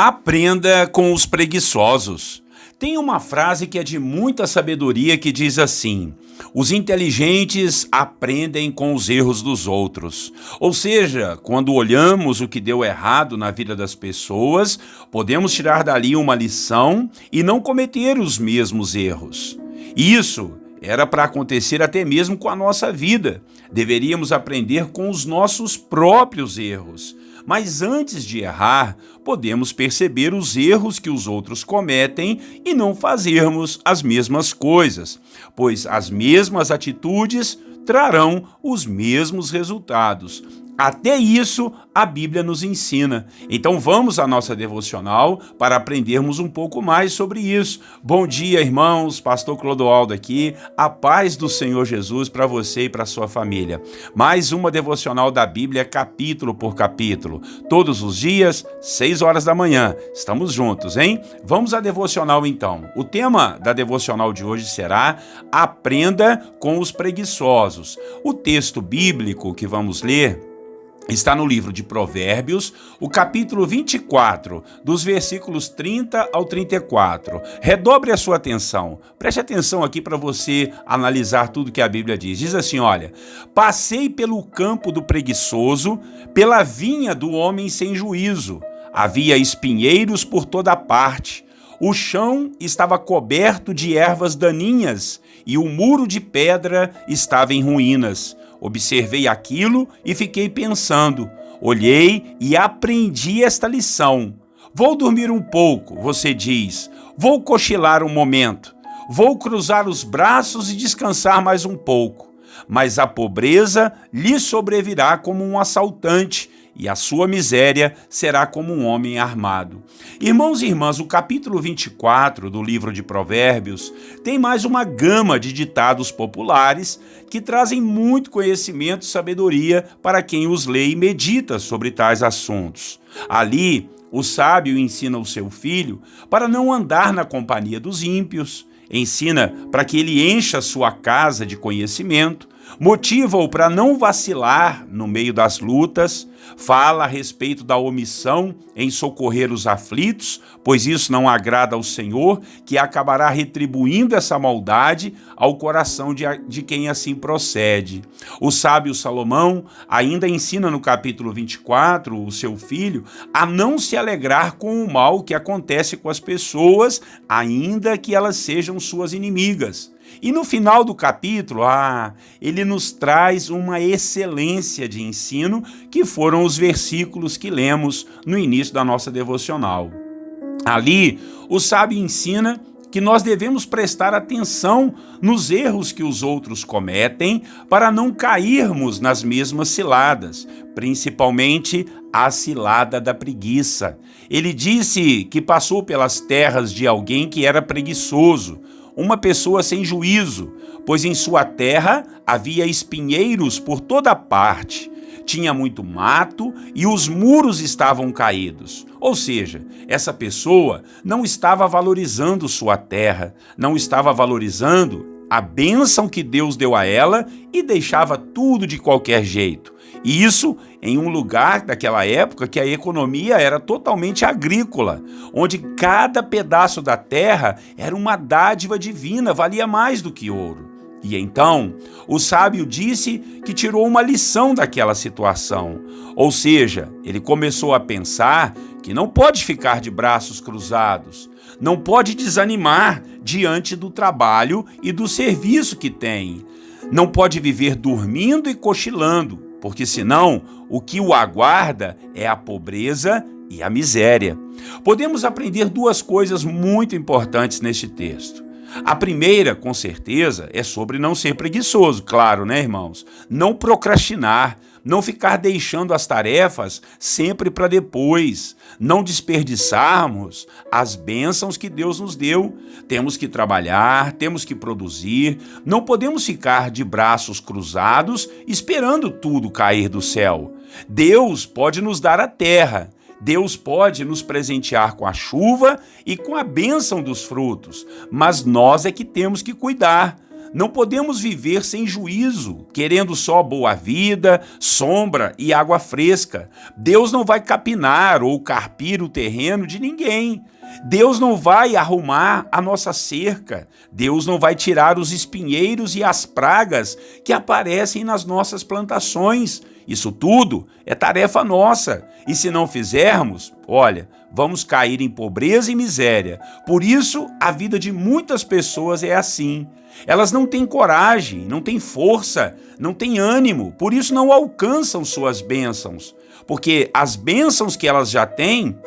Aprenda com os preguiçosos. Tem uma frase que é de muita sabedoria que diz assim: os inteligentes aprendem com os erros dos outros. Ou seja, quando olhamos o que deu errado na vida das pessoas, podemos tirar dali uma lição e não cometer os mesmos erros. Isso era para acontecer até mesmo com a nossa vida. Deveríamos aprender com os nossos próprios erros. Mas antes de errar, podemos perceber os erros que os outros cometem e não fazermos as mesmas coisas, pois as mesmas atitudes trarão os mesmos resultados. Até isso a Bíblia nos ensina. Então vamos à nossa devocional para aprendermos um pouco mais sobre isso. Bom dia, irmãos. Pastor Clodoaldo aqui. A paz do Senhor Jesus para você e para sua família. Mais uma devocional da Bíblia, capítulo por capítulo. Todos os dias, 6 horas da manhã. Estamos juntos, hein? Vamos à devocional então. O tema da devocional de hoje será Aprenda com os preguiçosos. O texto bíblico que vamos ler está no livro de Provérbios, o capítulo 24, dos versículos 30 ao 34. Redobre a sua atenção. Preste atenção aqui para você analisar tudo que a Bíblia diz. Diz assim, olha: passei pelo campo do preguiçoso, pela vinha do homem sem juízo. Havia espinheiros por toda parte. O chão estava coberto de ervas daninhas e o muro de pedra estava em ruínas. Observei aquilo e fiquei pensando. Olhei e aprendi esta lição. Vou dormir um pouco, você diz. Vou cochilar um momento. Vou cruzar os braços e descansar mais um pouco. Mas a pobreza lhe sobrevirá como um assaltante, e a sua miséria será como um homem armado. Irmãos e irmãs, o capítulo 24 do livro de Provérbios tem mais uma gama de ditados populares que trazem muito conhecimento e sabedoria para quem os lê e medita sobre tais assuntos. Ali, o sábio ensina o seu filho para não andar na companhia dos ímpios, ensina para que ele encha sua casa de conhecimento, motiva-o para não vacilar no meio das lutas, fala a respeito da omissão em socorrer os aflitos, pois isso não agrada ao Senhor, que acabará retribuindo essa maldade ao coração de quem assim procede. O sábio Salomão ainda ensina no capítulo 24, o seu filho, a não se alegrar com o mal que acontece com as pessoas, ainda que elas sejam suas inimigas. E no final do capítulo, ele nos traz uma excelência de ensino, que foram os versículos que lemos no início da nossa devocional. Ali, o sábio ensina que nós devemos prestar atenção nos erros que os outros cometem para não cairmos nas mesmas ciladas, principalmente a cilada da preguiça. Ele disse que passou pelas terras de alguém que era preguiçoso, uma pessoa sem juízo, pois em sua terra havia espinheiros por toda parte, tinha muito mato e os muros estavam caídos. Ou seja, essa pessoa não estava valorizando sua terra, não estava valorizando a bênção que Deus deu a ela e deixava tudo de qualquer jeito. E isso em um lugar daquela época que a economia era totalmente agrícola, onde cada pedaço da terra era uma dádiva divina, valia mais do que ouro. E então, o sábio disse que tirou uma lição daquela situação. Ou seja, ele começou a pensar que não pode ficar de braços cruzados, não pode desanimar diante do trabalho e do serviço que tem, não pode viver dormindo e cochilando, porque senão o que o aguarda é a pobreza e a miséria. Podemos aprender duas coisas muito importantes neste texto. A primeira, com certeza, é sobre não ser preguiçoso, claro, né, irmãos? Não procrastinar, não ficar deixando as tarefas sempre para depois, não desperdiçarmos as bênçãos que Deus nos deu. Temos que trabalhar, temos que produzir, não podemos ficar de braços cruzados esperando tudo cair do céu. Deus pode nos dar a terra, Deus pode nos presentear com a chuva e com a bênção dos frutos, mas nós é que temos que cuidar. Não podemos viver sem juízo, querendo só boa vida, sombra e água fresca. Deus não vai capinar ou carpir o terreno de ninguém. Deus não vai arrumar a nossa cerca. Deus não vai tirar os espinheiros e as pragas que aparecem nas nossas plantações. Isso tudo é tarefa nossa. E se não fizermos, olha, vamos cair em pobreza e miséria. Por isso, a vida de muitas pessoas é assim. Elas não têm coragem, não têm força, não têm ânimo, por isso não alcançam suas bênçãos. Porque as bênçãos que elas já têm,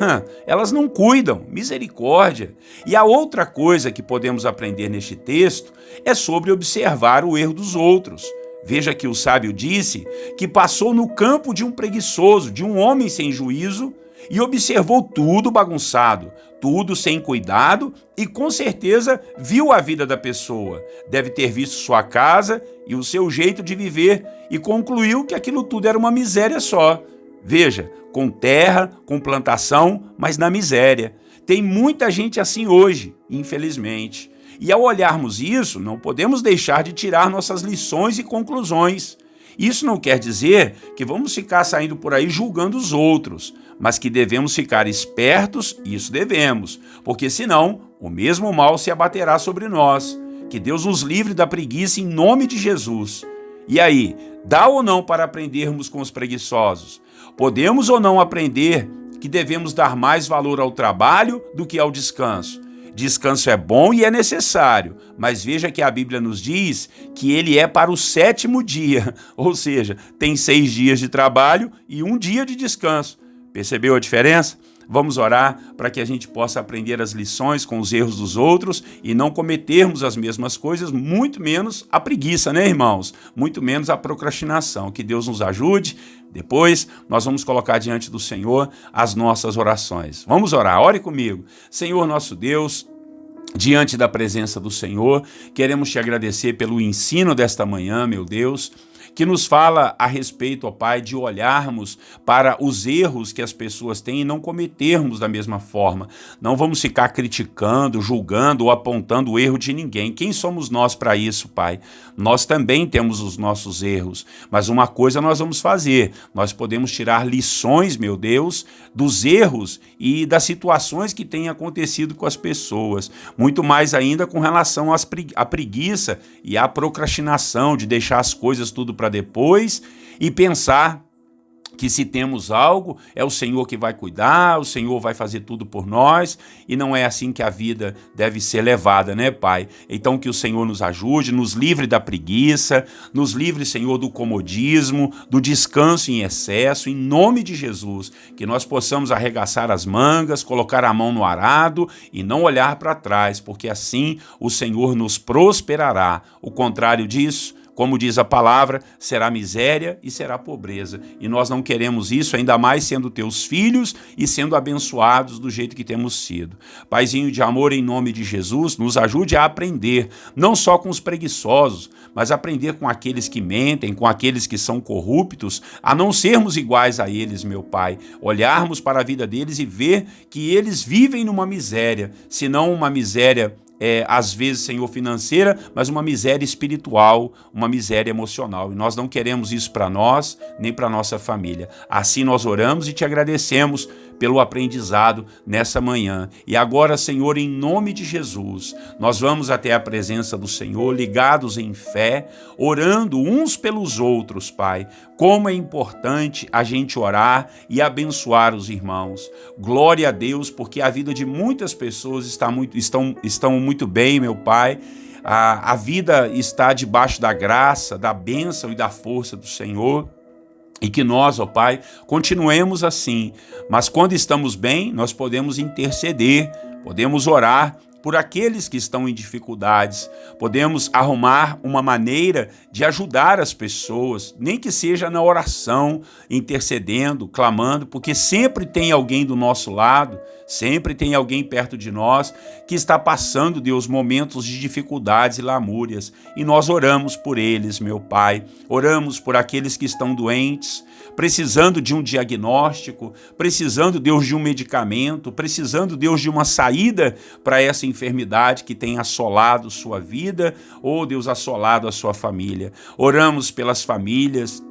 elas não cuidam, misericórdia. E a outra coisa que podemos aprender neste texto é sobre observar o erro dos outros. Veja que o sábio disse que passou no campo de um preguiçoso, de um homem sem juízo, e observou tudo bagunçado, tudo sem cuidado e com certeza viu a vida da pessoa. Deve ter visto sua casa e o seu jeito de viver e concluiu que aquilo tudo era uma miséria só. Veja, com terra, com plantação, mas na miséria. Tem muita gente assim hoje, infelizmente. E ao olharmos isso, não podemos deixar de tirar nossas lições e conclusões. Isso não quer dizer que vamos ficar saindo por aí julgando os outros, mas que devemos ficar espertos, isso devemos, porque senão o mesmo mal se abaterá sobre nós. Que Deus nos livre da preguiça em nome de Jesus. E aí, dá ou não para aprendermos com os preguiçosos? Podemos ou não aprender que devemos dar mais valor ao trabalho do que ao descanso? Descanso é bom e é necessário, mas veja que a Bíblia nos diz que ele é para o 7º dia, ou seja, tem 6 dias de trabalho e 1 dia de descanso. Percebeu a diferença? Vamos orar para que a gente possa aprender as lições com os erros dos outros e não cometermos as mesmas coisas, muito menos a preguiça, né, irmãos? Muito menos a procrastinação. Que Deus nos ajude. Depois, nós vamos colocar diante do Senhor as nossas orações. Vamos orar, ore comigo. Senhor nosso Deus, diante da presença do Senhor, queremos te agradecer pelo ensino desta manhã, meu Deus, que nos fala a respeito, ó Pai, de olharmos para os erros que as pessoas têm e não cometermos da mesma forma. Não vamos ficar criticando, julgando ou apontando o erro de ninguém. Quem somos nós para isso, Pai? Nós também temos os nossos erros, mas uma coisa nós vamos fazer, nós podemos tirar lições, meu Deus, dos erros e das situações que têm acontecido com as pessoas, muito mais ainda com relação à preguiça e à procrastinação de deixar as coisas tudo para depois e pensar que se temos algo, é o Senhor que vai cuidar, o Senhor vai fazer tudo por nós, e não é assim que a vida deve ser levada, né, Pai? Então que o Senhor nos ajude, nos livre da preguiça, nos livre, Senhor, do comodismo, do descanso em excesso, em nome de Jesus, que nós possamos arregaçar as mangas, colocar a mão no arado e não olhar para trás, porque assim o Senhor nos prosperará. O contrário disso, como diz a palavra, será miséria e será pobreza. E nós não queremos isso, ainda mais sendo teus filhos e sendo abençoados do jeito que temos sido. Paizinho de amor, em nome de Jesus, nos ajude a aprender, não só com os preguiçosos, mas aprender com aqueles que mentem, com aqueles que são corruptos, a não sermos iguais a eles, meu Pai. Olharmos para a vida deles e ver que eles vivem numa miséria, se não uma miséria às vezes, Senhor, financeira, mas uma miséria espiritual, uma miséria emocional. E nós não queremos isso para nós, nem para nossa família. Assim nós oramos e te agradecemos pelo aprendizado nessa manhã. E agora, Senhor, em nome de Jesus, nós vamos até a presença do Senhor, ligados em fé, orando uns pelos outros, Pai. Como é importante a gente orar e abençoar os irmãos. Glória a Deus, porque a vida de muitas pessoas estão muito bem, meu Pai. A vida está debaixo da graça, da bênção e da força do Senhor. E que nós, ó Pai, continuemos assim. Mas quando estamos bem, nós podemos interceder, podemos orar por aqueles que estão em dificuldades. Podemos arrumar uma maneira de ajudar as pessoas, nem que seja na oração, intercedendo, clamando, porque sempre tem alguém do nosso lado, sempre tem alguém perto de nós que está passando, Deus, momentos de dificuldades e lamúrias. E nós oramos por eles, meu Pai. Oramos por aqueles que estão doentes, precisando de um diagnóstico, precisando, Deus, de um medicamento, precisando, Deus, de uma saída para essa enfermidade que tem assolado sua vida, ou Deus, assolado a sua família. Oramos pelas famílias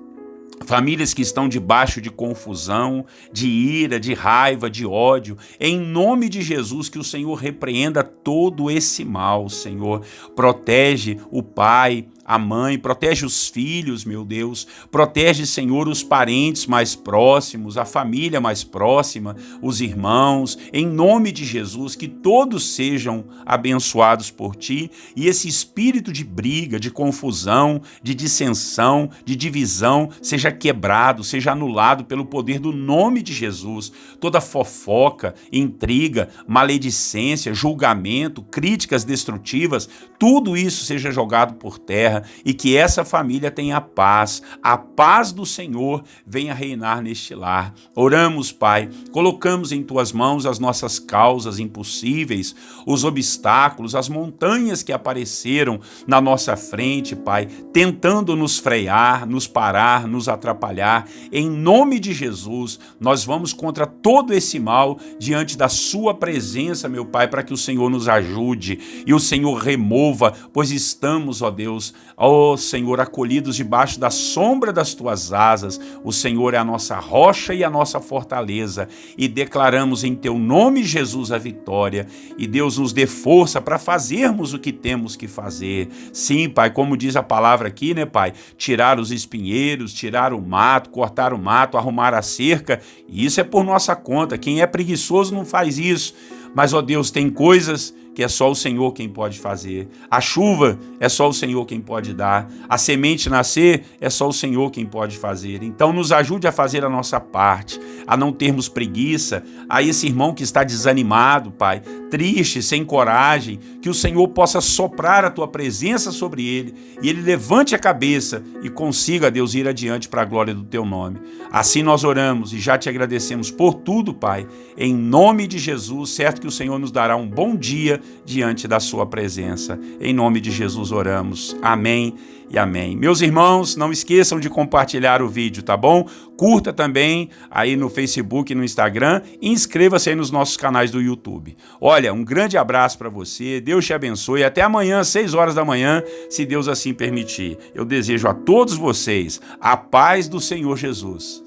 que estão debaixo de confusão, de ira, de raiva, de ódio. Em nome de Jesus, que o Senhor repreenda todo esse mal, Senhor. Protege o pai, a mãe, protege os filhos, meu Deus. Protege, Senhor, os parentes mais próximos, a família mais próxima, os irmãos. Em nome de Jesus, que todos sejam abençoados por Ti, e esse espírito de briga, de confusão, de dissensão, de divisão, seja quebrado, seja anulado pelo poder do nome de Jesus. Toda fofoca, intriga, maledicência, julgamento, críticas destrutivas, tudo isso seja jogado por terra, e que essa família tenha a paz do Senhor venha reinar neste lar. Oramos, Pai, colocamos em Tuas mãos as nossas causas impossíveis, os obstáculos, as montanhas que apareceram na nossa frente, Pai, tentando nos frear, nos parar, nos atrapalhar. Em nome de Jesus, nós vamos contra todo esse mal diante da Sua presença, meu Pai, para que o Senhor nos ajude e o Senhor remova, pois estamos, ó Deus, ó Senhor, acolhidos debaixo da sombra das Tuas asas. O Senhor é a nossa rocha e a nossa fortaleza, e declaramos em Teu nome, Jesus, a vitória. E Deus nos dê força para fazermos o que temos que fazer. Sim, Pai, como diz a palavra aqui, né, Pai? Tirar os espinheiros, tirar o mato, cortar o mato, arrumar a cerca. E isso é por nossa conta. Quem é preguiçoso não faz isso. Mas, ó Deus, tem coisas que é só o Senhor quem pode fazer. A chuva é só o Senhor quem pode dar. A semente nascer é só o Senhor quem pode fazer. Então nos ajude a fazer a nossa parte, a não termos preguiça, a esse irmão que está desanimado, Pai, triste, sem coragem, que o Senhor possa soprar a Tua presença sobre ele, e ele levante a cabeça e consiga, Deus, ir adiante para a glória do Teu nome. Assim nós oramos e já Te agradecemos por tudo, Pai, em nome de Jesus, certo que o Senhor nos dará um bom dia diante da Sua presença. Em nome de Jesus oramos. Amém e amém. Meus irmãos, não esqueçam de compartilhar o vídeo, tá bom? Curta também aí no Facebook e no Instagram, e inscreva-se aí nos nossos canais do YouTube. Olha, um grande abraço para você, Deus te abençoe, até amanhã, 6 horas da manhã, se Deus assim permitir. Eu desejo a todos vocês a paz do Senhor Jesus.